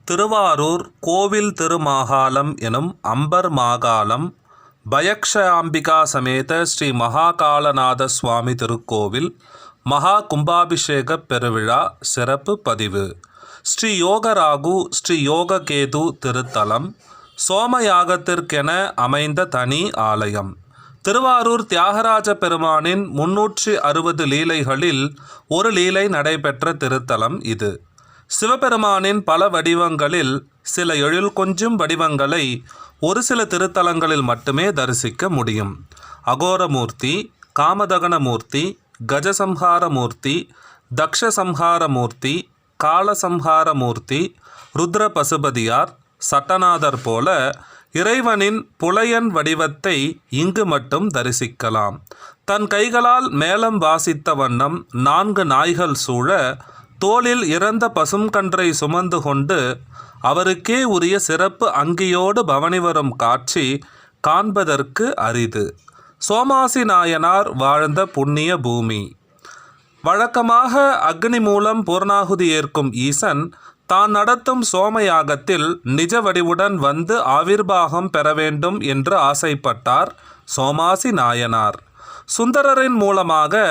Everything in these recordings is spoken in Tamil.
திருவாரூர் கோவில் திருமாகாளம் எனும் அம்பர் மாகாளம் பயக்ஷாம்பிகா சமேத ஸ்ரீ மகாகாலநாத சுவாமி திருக்கோவில் மகா கும்பாபிஷேக பெருவிழா சிறப்பு பதிவு. ஸ்ரீ யோகராகு ஸ்ரீ யோககேது திருத்தலம் சோமயாகத்திற்கென அமைந்த தனி ஆலயம். திருவாரூர் தியாகராஜ பெருமானின் 360 லீலைகளில் ஒரு லீலை நடைபெற்ற திருத்தலம் இது. சிவபெருமானின் பல வடிவங்களில் சில எழில் கொஞ்சும் வடிவங்களை ஒரு சில திருத்தலங்களில் மட்டுமே தரிசிக்க முடியும். அகோரமூர்த்தி, காமதகனமூர்த்தி, கஜசம்ஹாரமூர்த்தி, தக்ஷசம்ஹாரமூர்த்தி, காலசம்ஹாரமூர்த்தி, ருத்ர பசுபதியார், சட்டநாதர் போல இறைவனின் புலையன் வடிவத்தை இங்கு மட்டும் தரிசிக்கலாம். தன் கைகளால் மேளம் வாசித்த வண்ணம் 4 நாய்கள் சூழ தோளில் இறந்த பசுங்கன்றை சுமந்து கொண்டு அவருக்கே உரிய சிறப்பு அங்கியோடு பவனி வரும் காட்சி காண்பதற்கு அரிது. சோமாசி நாயனார் வாழ்ந்த புண்ணிய பூமி. வழக்கமாக அக்னி மூலம் பூர்ணாகுதி ஏற்கும் ஈசன் தான் நடத்தும் சோமயாகத்தில் நிஜ வடிவுடன் வந்து ஆவிர்வாகம் பெற வேண்டும் என்று ஆசைப்பட்டார் சோமாசி நாயனார். சுந்தரரின் மூலமாக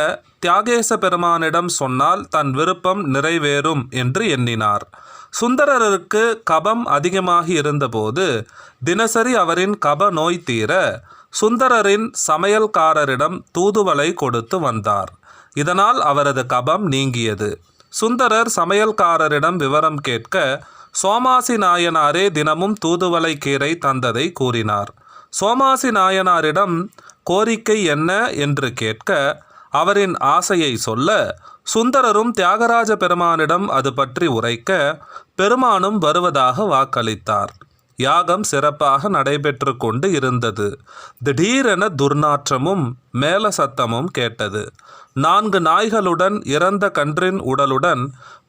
தியாகேச பெருமானிடம் சொன்னால் தன் விருப்பம் நிறைவேறும் என்று எண்ணினார். சுந்தரருக்கு கபம் அதிகமாகி இருந்தபோது தினசரி அவரின் கப நோய் தீர சுந்தரரின் சமையல்காரரிடம் தூதுவளை கொடுத்து வந்தார். இதனால் அவரது கபம் நீங்கியது. சுந்தரர் சமையல்காரரிடம் விவரம் கேட்க சோமாசி நாயனாரே தினமும் தூதுவளை கீரை தந்ததை கூறினார். சோமாசி நாயனாரிடம் கோரிக்கை என்ன என்று கேட்க அவரின் ஆசையை சொல்ல சுந்தரரும் தியாகராஜ பெருமானிடம் அது பற்றி உரைக்க பெருமானும் வருவதாக வாக்களித்தார். யாகம் சிறப்பாக நடைபெற்று கொண்டு இருந்தது. திடீரென துர்நாற்றமும் மேல சத்தமும் கேட்டது. 4 நாய்களுடன் இறந்த கன்றின் உடலுடன்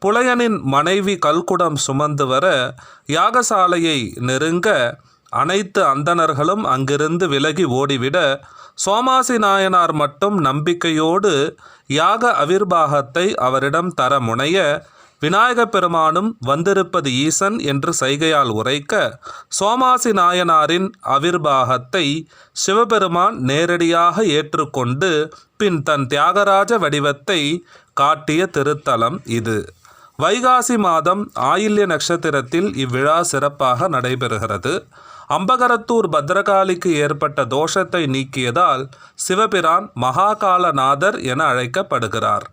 புலையனின் மனைவி கல்குடம் சுமந்து வர யாகசாலையை நெருங்க அனைத்து அந்தணர்களும் அங்கிருந்து விலகி ஓடிவிட சோமாசி நாயனார் மட்டும் நம்பிக்கையோடு யாக அவிர்வாகத்தை அவரிடம் தர முனைய விநாயகப் பெருமானும் வந்திருப்பது ஈசன் என்று சைகையால் உரைக்க சோமாசி நாயனாரின் அவிர்வாகத்தை சிவபெருமான் நேரடியாக ஏற்றுக்கொண்டு பின் தன் தியாகராஜ வடிவத்தை காட்டிய திருத்தலம் இது. வைகாசி மாதம் ஆயில்ய நட்சத்திரத்தில் இவ்விழா சிறப்பாக நடைபெறுகிறது. அம்பகரத்தூர் பத்ரகாளிக்கு ஏற்பட்ட தோஷத்தை நீக்கியதால் சிவபிரான் மகாகாலநாதர் என அழைக்கப்படுகிறார்.